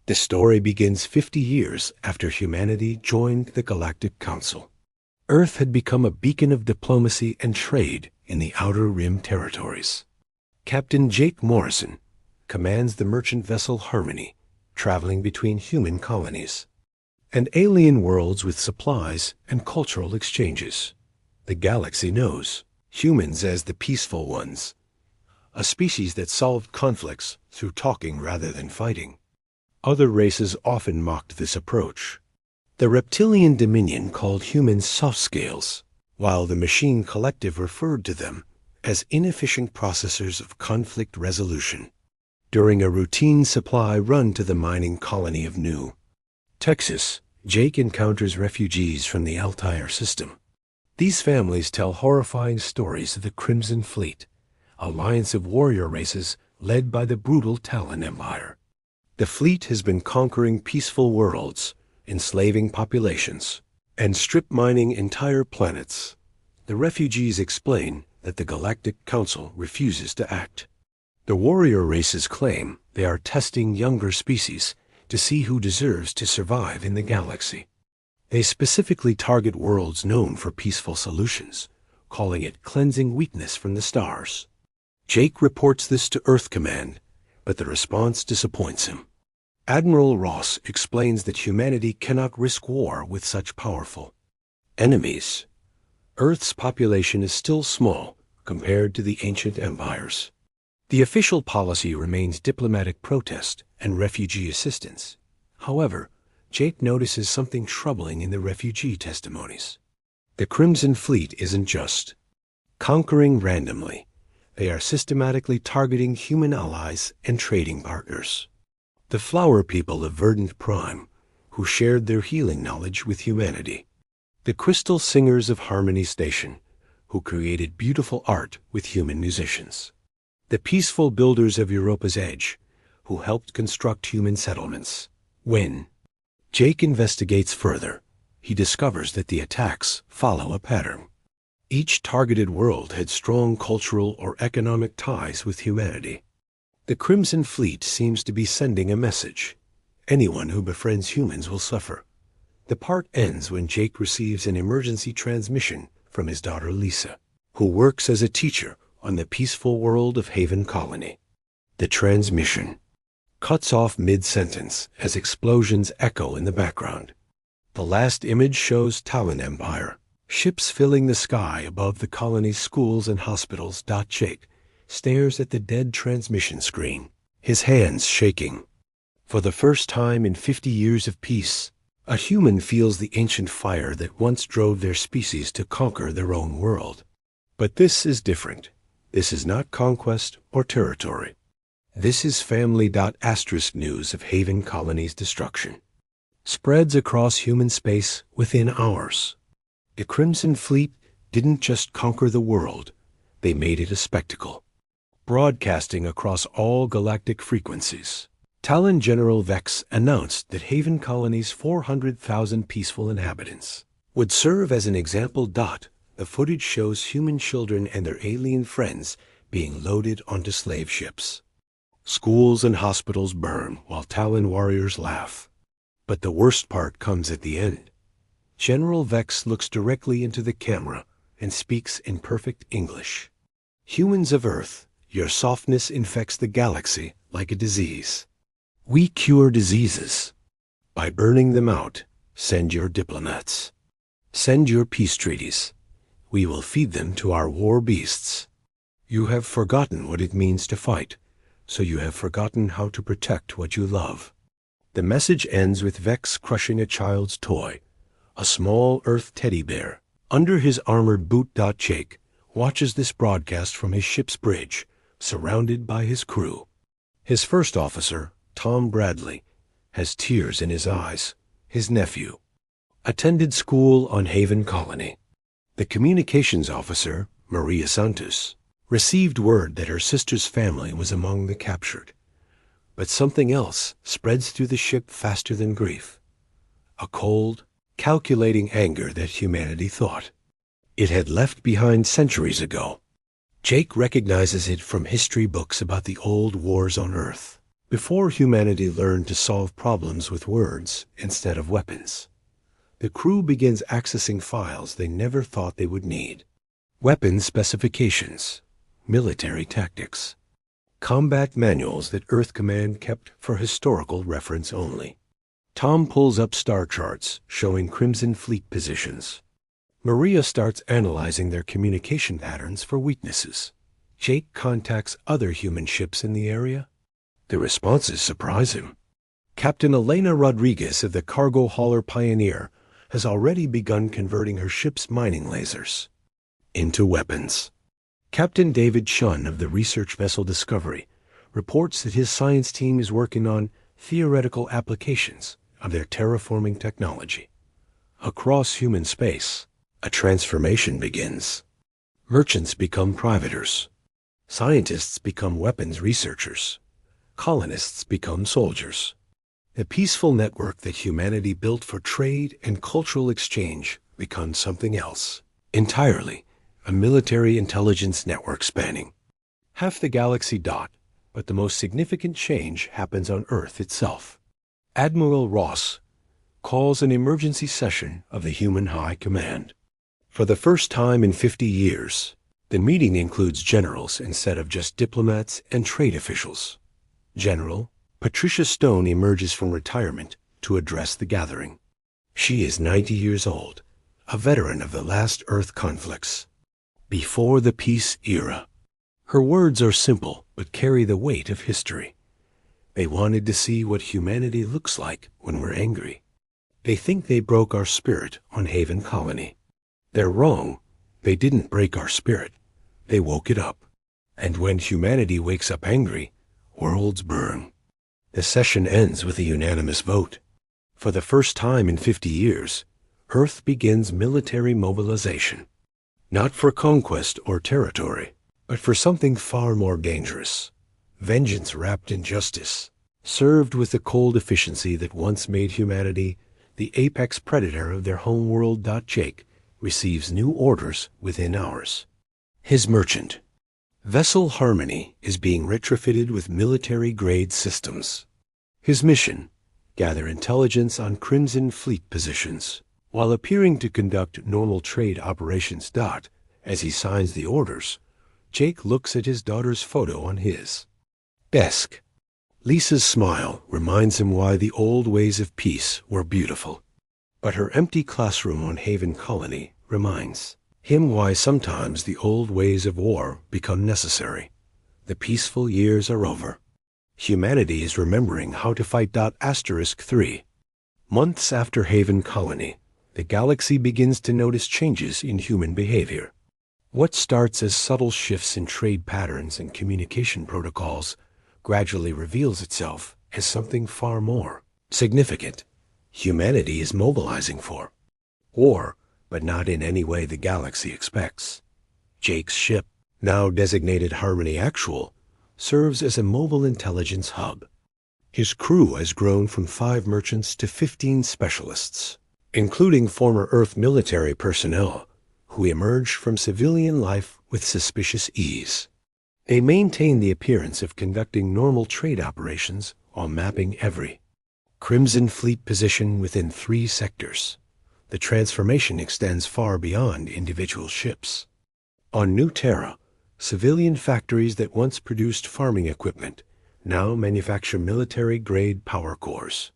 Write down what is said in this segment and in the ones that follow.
The story begins 50 years after humanity joined the Galactic Council. Earth had become a beacon of diplomacy and trade in the Outer Rim territories. Captain Jake Morrison commands the merchant vessel Harmony, traveling between human colonies and alien worlds with supplies and cultural exchanges. The galaxy knows humans as the peaceful ones, a species that solved conflicts through talking rather than fighting. Other races often mocked this approach. The reptilian dominion called humans soft scales, while the machine collective referred to them as inefficient processors of conflict resolution. During a routine supply run to the mining colony of New Texas, Jake encounters refugees from the Altair system. These families tell horrifying stories of the Crimson Fleet, an alliance of warrior races led by the brutal Talon Empire. The fleet has been conquering peaceful worlds, enslaving populations, and strip mining entire planets. The refugees explain that the Galactic Council refuses to act. The warrior races claim they are testing younger species to see who deserves to survive in the galaxy. They specifically target worlds known for peaceful solutions, calling it cleansing weakness from the stars. Jake reports this to Earth Command, but the response disappoints him. Admiral Ross explains that humanity cannot risk war with such powerful enemies. Earth's population is still small compared to the ancient empires. The official policy remains diplomatic protest and refugee assistance. However, Jake notices something troubling in the refugee testimonies. The Crimson Fleet isn't just conquering randomly. They are systematically targeting human allies and trading partners. The flower people of Verdant Prime, who shared their healing knowledge with humanity. The crystal singers of Harmony Station, who created beautiful art with human musicians. The peaceful builders of Europa's Edge, who helped construct human settlements. When Jake investigates further, he discovers that the attacks follow a pattern. Each targeted world had strong cultural or economic ties with humanity. The Crimson Fleet seems to be sending a message. Anyone who befriends humans will suffer. The part ends when Jake receives an emergency transmission from his daughter Lisa, who works as a teacher on the peaceful world of Haven Colony. The transmission cuts off mid-sentence as explosions echo in the background. The last image shows Talon Empire, ships filling the sky above the colony's schools and hospitals. Jake stares at the dead transmission screen, his hands shaking. For the first time in 50 years of peace, a human feels the ancient fire that once drove their species to conquer their own world. But this is different. This is not conquest or territory. This is family. Asterisk news of Haven Colony's destruction spreads across human space within hours. The Crimson Fleet didn't just conquer the world, they made it a spectacle. Broadcasting across all galactic frequencies, Talon General Vex announced that Haven Colony's 400,000 peaceful inhabitants would serve as an example. The footage shows human children and their alien friends being loaded onto slave ships. Schools and hospitals burn while Talon warriors laugh. But the worst part comes at the end. General Vex looks directly into the camera and speaks in perfect English. Humans of Earth, your softness infects the galaxy like a disease. We cure diseases by burning them out. Send your diplomats. Send your peace treaties. We will feed them to our war beasts. You have forgotten what it means to fight, so you have forgotten how to protect what you love. The message ends with Vex crushing a child's toy, a small Earth teddy bear, under his armored boot. Jake watches this broadcast from his ship's bridge, surrounded by his crew. His first officer, Tom Bradley, has tears in his eyes. His nephew attended school on Haven Colony. The communications officer, Maria Santos, received word that her sister's family was among the captured. But something else spreads through the ship faster than grief. A cold, calculating anger that humanity thought it had left behind centuries ago. Jake recognizes it from history books about the old wars on Earth. Before humanity learned to solve problems with words instead of weapons, the crew begins accessing files they never thought they would need. Weapon specifications, military tactics, combat manuals that Earth Command kept for historical reference only. Tom pulls up star charts showing Crimson Fleet positions. Maria starts analyzing their communication patterns for weaknesses. Jake contacts other human ships in the area. The responses surprise him. Captain Elena Rodriguez of the cargo hauler Pioneer has already begun converting her ship's mining lasers into weapons. Captain David Shunn of the research vessel Discovery reports that his science team is working on theoretical applications of their terraforming technology. Across human space, a transformation begins. Merchants become privateers. Scientists become weapons researchers. Colonists become soldiers. The peaceful network that humanity built for trade and cultural exchange becomes something else entirely, a military intelligence network spanning half the galaxy. But the most significant change happens on Earth itself. Admiral Ross calls an emergency session of the Human High Command. For the first time in 50 years, the meeting includes generals instead of just diplomats and trade officials. General Patricia Stone emerges from retirement to address the gathering. She is 90 years old, a veteran of the last Earth conflicts, before the peace era. Her words are simple but carry the weight of history. They wanted to see what humanity looks like when we're angry. They think they broke our spirit on Haven Colony. They're wrong. They didn't break our spirit. They woke it up. And when humanity wakes up angry, worlds burn. The session ends with a unanimous vote. For the first time in 50 years, Earth begins military mobilization. Not for conquest or territory, but for something far more dangerous. Vengeance wrapped in justice, served with the cold efficiency that once made humanity the apex predator of their home world. Jake receives new orders within hours. His merchant vessel Harmony is being retrofitted with military-grade systems. His mission: gather intelligence on Crimson Fleet positions, while appearing to conduct normal trade operations. As he signs the orders, Jake looks at his daughter's photo on his desk. Lisa's smile reminds him why the old ways of peace were beautiful. But her empty classroom on Haven Colony reminds him why sometimes the old ways of war become necessary. The peaceful years are over. Humanity is remembering how to fight. *3. Months after Haven Colony, the galaxy begins to notice changes in human behavior. What starts as subtle shifts in trade patterns and communication protocols gradually reveals itself as something far more significant. Humanity is mobilizing for war, but not in any way the galaxy expects. Jake's ship, now designated Harmony Actual, serves as a mobile intelligence hub. His crew has grown from 5 merchants to 15 specialists, including former Earth military personnel who emerged from civilian life with suspicious ease. They maintain the appearance of conducting normal trade operations while mapping every Crimson Fleet position within 3 sectors. The transformation extends far beyond individual ships. On New Terra, civilian factories that once produced farming equipment now manufacture military-grade power cores.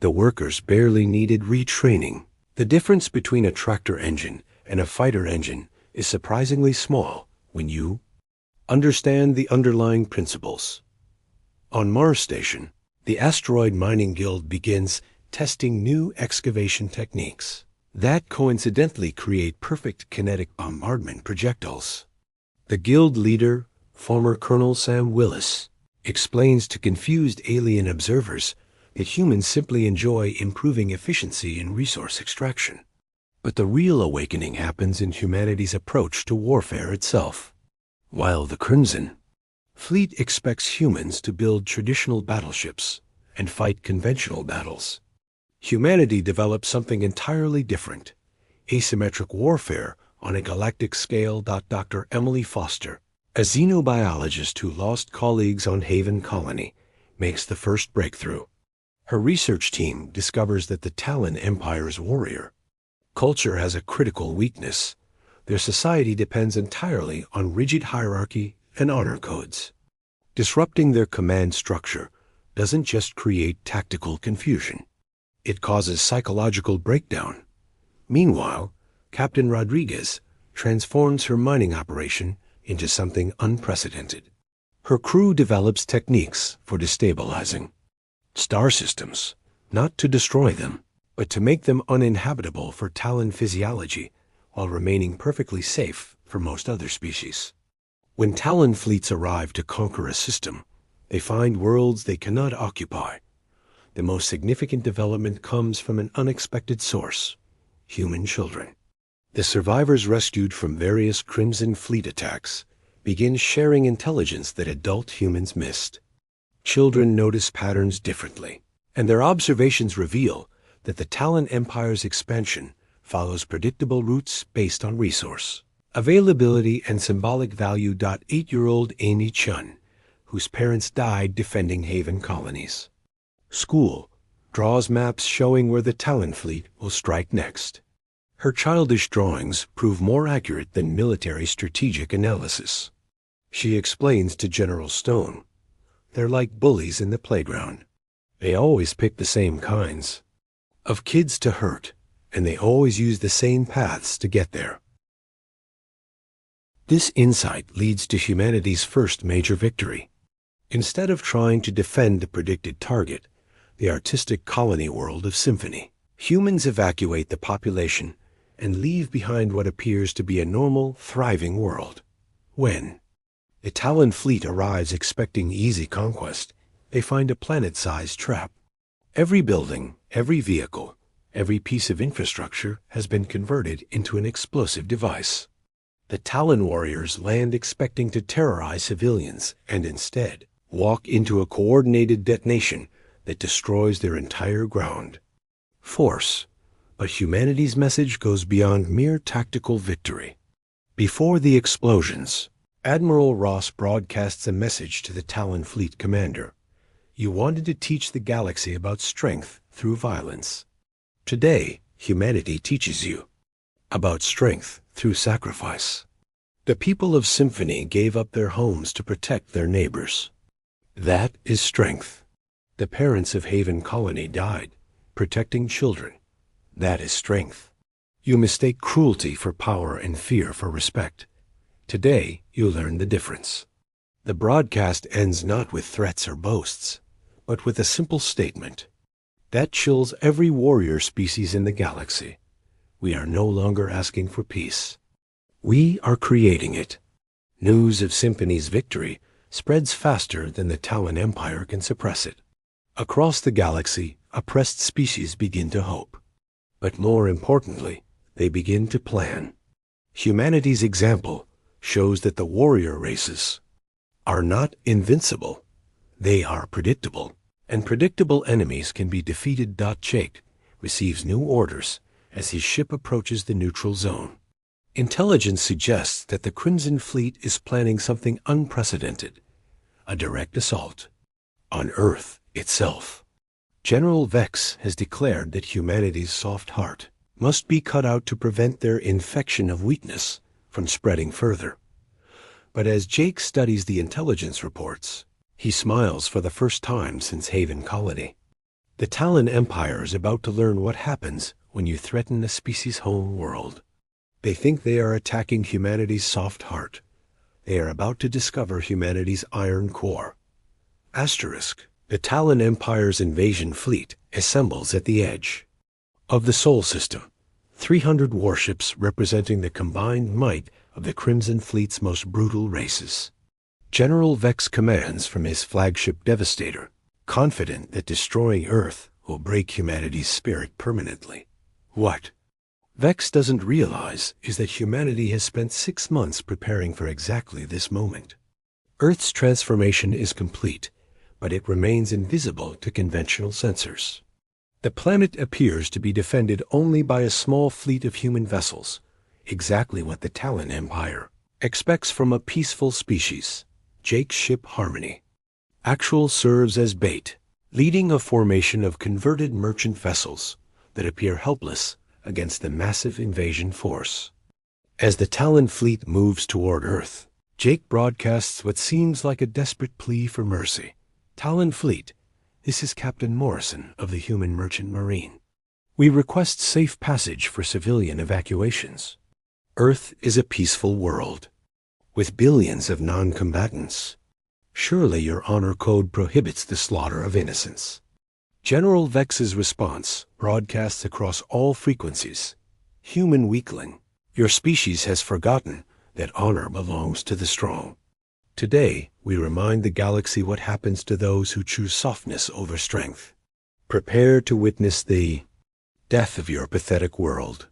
The workers barely needed retraining. The difference between a tractor engine and a fighter engine is surprisingly small when you understand the underlying principles. On Mars Station, the Asteroid Mining Guild begins testing new excavation techniques that coincidentally create perfect kinetic bombardment projectiles. The guild leader, former Colonel Sam Willis, explains to confused alien observers that humans simply enjoy improving efficiency in resource extraction. But the real awakening happens in humanity's approach to warfare itself. While the Crimson Fleet expects humans to build traditional battleships and fight conventional battles, humanity develops something entirely different: asymmetric warfare on a galactic scale. Dr. Emily Foster, a xenobiologist who lost colleagues on Haven Colony, makes the first breakthrough. Her research team discovers that the Talon Empire's warrior culture has a critical weakness. Their society depends entirely on rigid hierarchy and honor codes. Disrupting their command structure doesn't just create tactical confusion. It causes psychological breakdown. Meanwhile, Captain Rodriguez transforms her mining operation into something unprecedented. Her crew develops techniques for destabilizing star systems, not to destroy them, but to make them uninhabitable for Talon physiology while remaining perfectly safe for most other species. When Talon fleets arrive to conquer a system, they find worlds they cannot occupy. The most significant development comes from an unexpected source: human children. The survivors rescued from various Crimson Fleet attacks begin sharing intelligence that adult humans missed. Children notice patterns differently, and their observations reveal that the Talon Empire's expansion follows predictable routes based on resource availability and symbolic value. 8-year-old Amy Chun, whose parents died defending Haven colonies. School draws maps showing where the Talon fleet will strike next. Her childish drawings prove more accurate than military strategic analysis. She explains to General Stone, "They're like bullies in the playground. They always pick the same kinds of kids to hurt, and they always use the same paths to get there." This insight leads to humanity's first major victory. Instead of trying to defend the predicted target, the artistic colony world of Symphony, humans evacuate the population and leave behind what appears to be a normal, thriving world. When the Talon fleet arrives expecting easy conquest, they find a planet-sized trap. Every building, every vehicle, every piece of infrastructure has been converted into an explosive device. The Talon warriors land expecting to terrorize civilians and instead walk into a coordinated detonation that destroys their entire ground force. But humanity's message goes beyond mere tactical victory. Before the explosions, Admiral Ross broadcasts a message to the Talon fleet commander: "You wanted to teach the galaxy about strength through violence. Today, humanity teaches you about strength through sacrifice." The people of Symphony gave up their homes to protect their neighbors. That is strength. The parents of Haven Colony died protecting children. That is strength. You mistake cruelty for power and fear for respect. Today, you learn the difference. The broadcast ends not with threats or boasts, but with a simple statement that chills every warrior species in the galaxy. We are no longer asking for peace. We are creating it. News of Symphony's victory spreads faster than the Talon Empire can suppress it. Across the galaxy, oppressed species begin to hope. But more importantly, they begin to plan. Humanity's example shows that the warrior races are not invincible. They are predictable, and predictable enemies can be defeated. Jake receives new orders as his ship approaches the neutral zone. Intelligence suggests that the Crimson Fleet is planning something unprecedented: a direct assault on Earth itself. General Vex has declared that humanity's soft heart must be cut out to prevent their infection of weakness from spreading further. But as Jake studies the intelligence reports, he smiles for the first time since Haven Colony. The Talon Empire is about to learn what happens when you threaten a species' home world. They think they are attacking humanity's soft heart. They are about to discover humanity's iron core. Asterisk. The Talon Empire's invasion fleet assembles at the edge of the Sol system, 300 warships representing the combined might of the Crimson Fleet's most brutal races. General Vex commands from his flagship Devastator, confident that destroying Earth will break humanity's spirit permanently. What Vex doesn't realize is that humanity has spent 6 months preparing for exactly this moment. Earth's transformation is complete, but it remains invisible to conventional sensors. The planet appears to be defended only by a small fleet of human vessels, exactly what the Talon Empire expects from a peaceful species. Jake's ship Harmony Actual serves as bait, leading a formation of converted merchant vessels that appear helpless against the massive invasion force. As the Talon fleet moves toward Earth, Jake broadcasts what seems like a desperate plea for mercy. Talon fleet, this is Captain Morrison of the Human Merchant Marine. We request safe passage for civilian evacuations. Earth is a peaceful world, with billions of non-combatants. Surely your honor code prohibits the slaughter of innocents. General Vex's response broadcasts across all frequencies. Human weakling, your species has forgotten that honor belongs to the strong. Today, we remind the galaxy what happens to those who choose softness over strength. Prepare to witness the death of your pathetic world.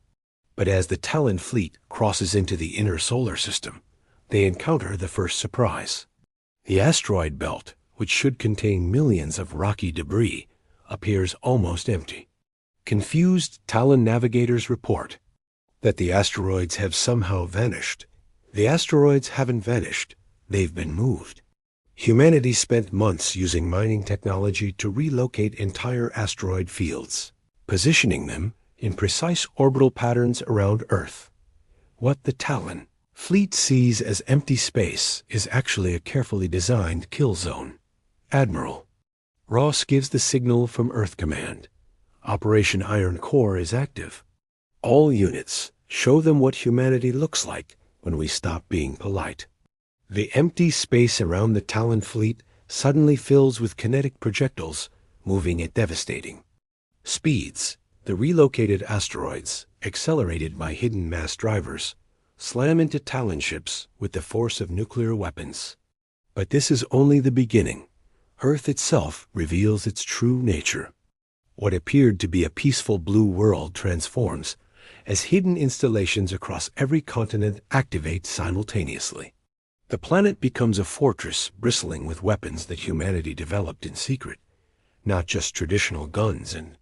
But as the Talon fleet crosses into the inner solar system, they encounter the first surprise. The asteroid belt, which should contain millions of rocky debris, appears almost empty. Confused Talon navigators report that the asteroids have somehow vanished. The asteroids haven't vanished, they've been moved. Humanity spent months using mining technology to relocate entire asteroid fields, positioning them in precise orbital patterns around Earth. What the Talon fleet sees as empty space is actually a carefully designed kill zone. Admiral Ross gives the signal from Earth Command. Operation Iron Core is active. All units, show them what humanity looks like when we stop being polite. The empty space around the Talon fleet suddenly fills with kinetic projectiles, moving at devastating speeds. The relocated asteroids, accelerated by hidden mass drivers, slam into Talon ships with the force of nuclear weapons. But this is only the beginning. Earth itself reveals its true nature. What appeared to be a peaceful blue world transforms as hidden installations across every continent activate simultaneously. The planet becomes a fortress bristling with weapons that humanity developed in secret, not just traditional guns and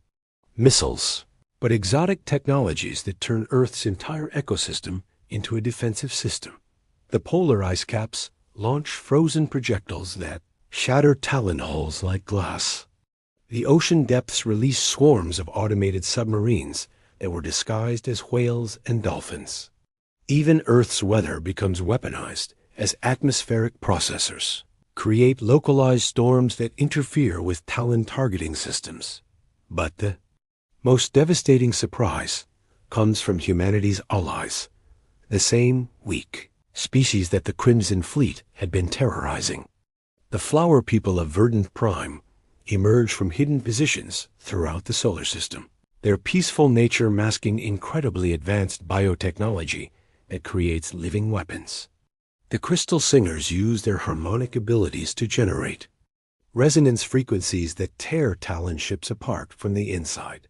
missiles, but exotic technologies that turn Earth's entire ecosystem into a defensive system. The polar ice caps launch frozen projectiles that shatter Talon hulls like glass. The ocean depths release swarms of automated submarines that were disguised as whales and dolphins. Even Earth's weather becomes weaponized as atmospheric processors create localized storms that interfere with Talon targeting systems. But the most devastating surprise comes from humanity's allies, the same weak species that the Crimson Fleet had been terrorizing. The flower people of Verdant Prime emerge from hidden positions throughout the solar system, their peaceful nature masking incredibly advanced biotechnology that creates living weapons. The Crystal Singers use their harmonic abilities to generate resonance frequencies that tear Talon ships apart from the inside.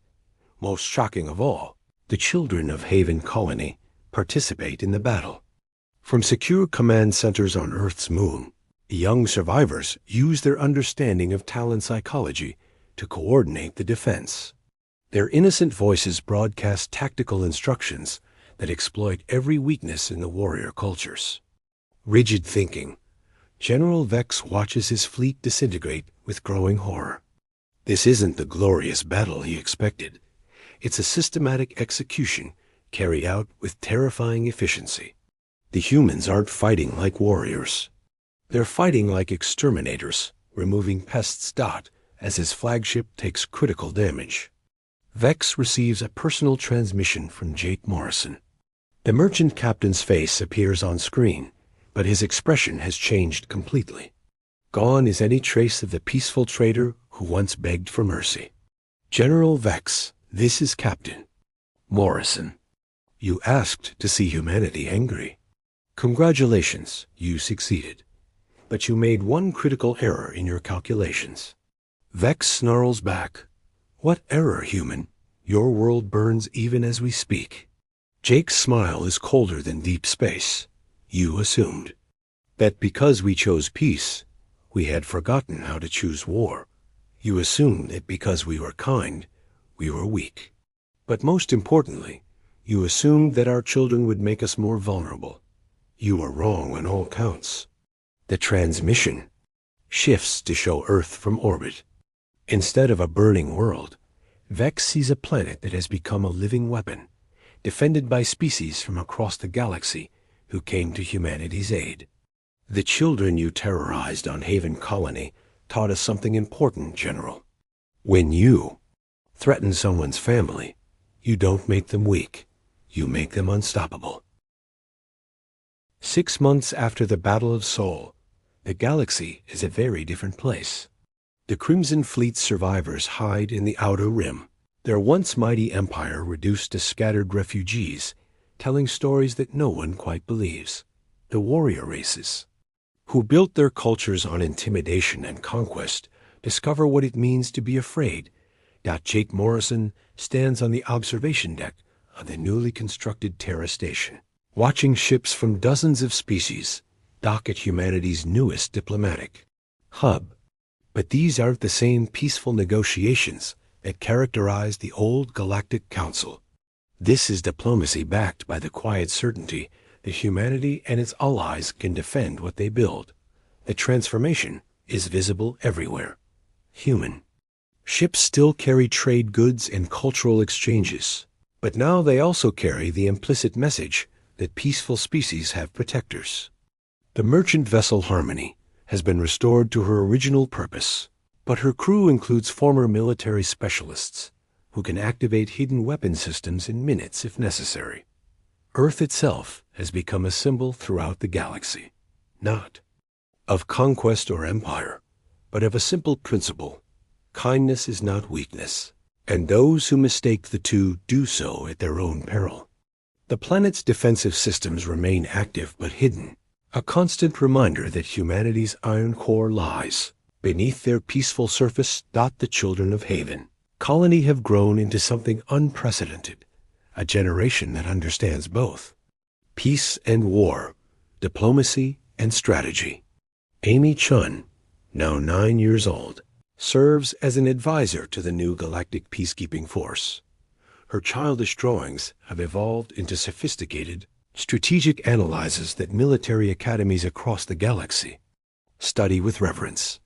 Most shocking of all, the children of Haven Colony participate in the battle. From secure command centers on Earth's moon, the young survivors use their understanding of Talon psychology to coordinate the defense. Their innocent voices broadcast tactical instructions that exploit every weakness in the warrior cultures. Rigid thinking, General Vex watches his fleet disintegrate with growing horror. This isn't the glorious battle he expected. It's a systematic execution carried out with terrifying efficiency. The humans aren't fighting like warriors. They're fighting like exterminators, removing pests dot as his flagship takes critical damage. Vex receives a personal transmission from Jake Morrison. The merchant captain's face appears on screen, but his expression has changed completely. Gone is any trace of the peaceful trader who once begged for mercy. General Vex, this is Captain Morrison. You asked to see humanity angry. Congratulations, you succeeded. But you made one critical error in your calculations. Vex snarls back. What error, human? Your world burns even as we speak. Jake's smile is colder than deep space. You assumed that because we chose peace, we had forgotten how to choose war. You assumed that because we were kind, we were weak. But most importantly, you assumed that our children would make us more vulnerable. You were wrong on all counts. The transmission shifts to show Earth from orbit. Instead of a burning world, Vex sees a planet that has become a living weapon, defended by species from across the galaxy who came to humanity's aid. The children you terrorized on Haven Colony taught us something important, General. When you threaten someone's family, you don't make them weak, you make them unstoppable. 6 months after the Battle of Sol, the galaxy is a very different place. The Crimson Fleet's survivors hide in the Outer Rim, their once mighty empire reduced to scattered refugees, telling stories that no one quite believes. The warrior races, who built their cultures on intimidation and conquest, discover what it means to be afraid. Jake Morrison stands on the observation deck of the newly constructed Terra Station, watching ships from dozens of species dock at humanity's newest diplomatic hub. But these aren't the same peaceful negotiations that characterized the old Galactic Council. This is diplomacy backed by the quiet certainty that humanity and its allies can defend what they build. The transformation is visible everywhere. Human ships still carry trade goods and cultural exchanges, but now they also carry the implicit message that peaceful species have protectors. The merchant vessel Harmony has been restored to her original purpose, but her crew includes former military specialists who can activate hidden weapon systems in minutes if necessary. Earth itself has become a symbol throughout the galaxy, not of conquest or empire, but of a simple principle: kindness is not weakness, and those who mistake the two do so at their own peril. The planet's defensive systems remain active but hidden, a constant reminder that humanity's iron core lies beneath their peaceful surface. The children of Haven Colony have grown into something unprecedented, a generation that understands both peace and war, diplomacy and strategy. Amy Chun, now 9 years old, serves as an advisor to the new galactic peacekeeping force. Her childish drawings have evolved into sophisticated, strategic analyses that military academies across the galaxy study with reverence.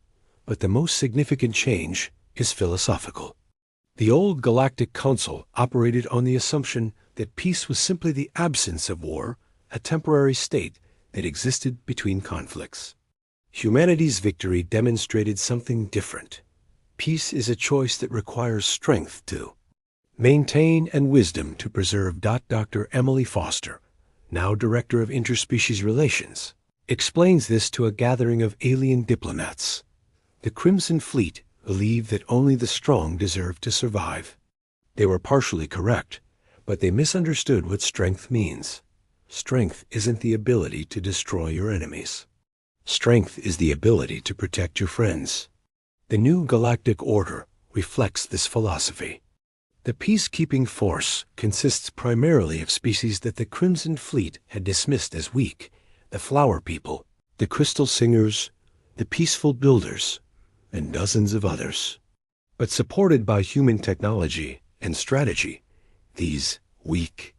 But the most significant change is philosophical. The old Galactic Council operated on the assumption that peace was simply the absence of war, a temporary state that existed between conflicts. Humanity's victory demonstrated something different. Peace is a choice that requires strength to maintain and wisdom to preserve. Dr. Emily Foster, now Director of Interspecies Relations, explains this to a gathering of alien diplomats. The Crimson Fleet believed that only the strong deserved to survive. They were partially correct, but they misunderstood what strength means. Strength isn't the ability to destroy your enemies. Strength is the ability to protect your friends. The new galactic order reflects this philosophy. The peacekeeping force consists primarily of species that the Crimson Fleet had dismissed as weak: the Flower People, the Crystal Singers, the Peaceful Builders, and dozens of others. But supported by human technology and strategy, these weak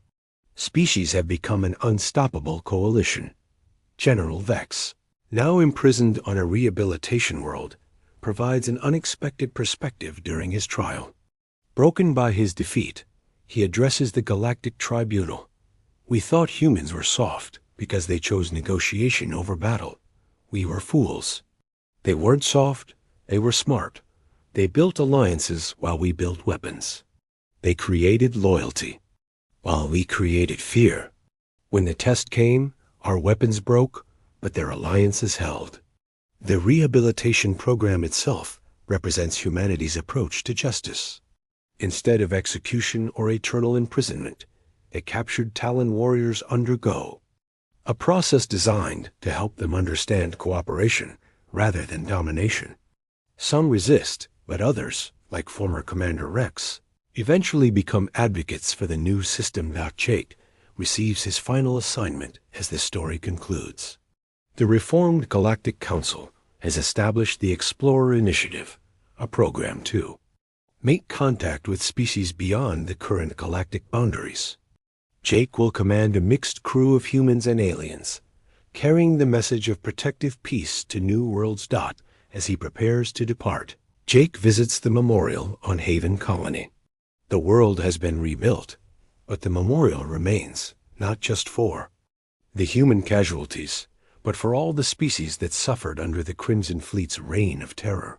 species have become an unstoppable coalition. General Vex, now imprisoned on a rehabilitation world, provides an unexpected perspective during his trial. Broken by his defeat, he addresses the Galactic Tribunal. We thought humans were soft because they chose negotiation over battle. We were fools. They weren't soft, they were smart. They built alliances while we built weapons. They created loyalty while we created fear. When the test came, our weapons broke, but their alliances held. The rehabilitation program itself represents humanity's approach to justice. Instead of execution or eternal imprisonment, the captured Talon warriors undergo a process designed to help them understand cooperation rather than domination. Some resist, but others, like former Commander Rex, eventually become advocates for the new system. Jake receives his final assignment as the story concludes. The reformed Galactic Council has established the Explorer Initiative, a program to make contact with species beyond the current galactic boundaries. Jake will command a mixed crew of humans and aliens, carrying the message of protective peace to new worlds. As he prepares to depart, Jake visits the memorial on Haven Colony. The world has been rebuilt, but the memorial remains, not just for the human casualties, but for all the species that suffered under the Crimson Fleet's reign of terror.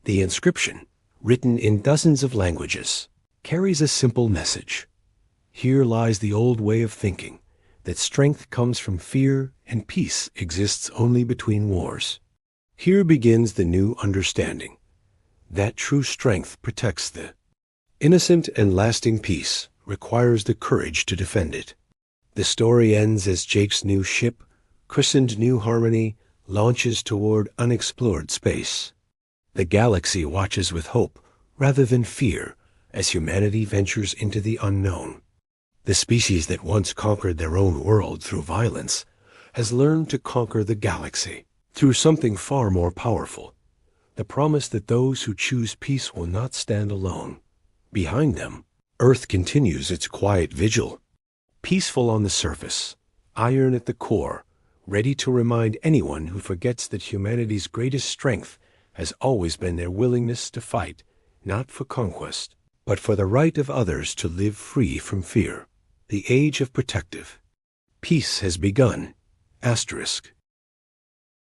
The inscription, written in dozens of languages, carries a simple message. Here lies the old way of thinking, that strength comes from fear and peace exists only between wars. Here begins the new understanding, that true strength protects the innocent, and lasting peace requires the courage to defend it. The story ends as Jake's new ship, christened New Harmony, launches toward unexplored space. The galaxy watches with hope rather than fear as humanity ventures into the unknown. The species that once conquered their own world through violence has learned to conquer the galaxy through something far more powerful, the promise that those who choose peace will not stand alone. Behind them, Earth continues its quiet vigil, peaceful on the surface, iron at the core, ready to remind anyone who forgets that humanity's greatest strength has always been their willingness to fight, not for conquest, but for the right of others to live free from fear. The age of protective peace has begun. Asterisk.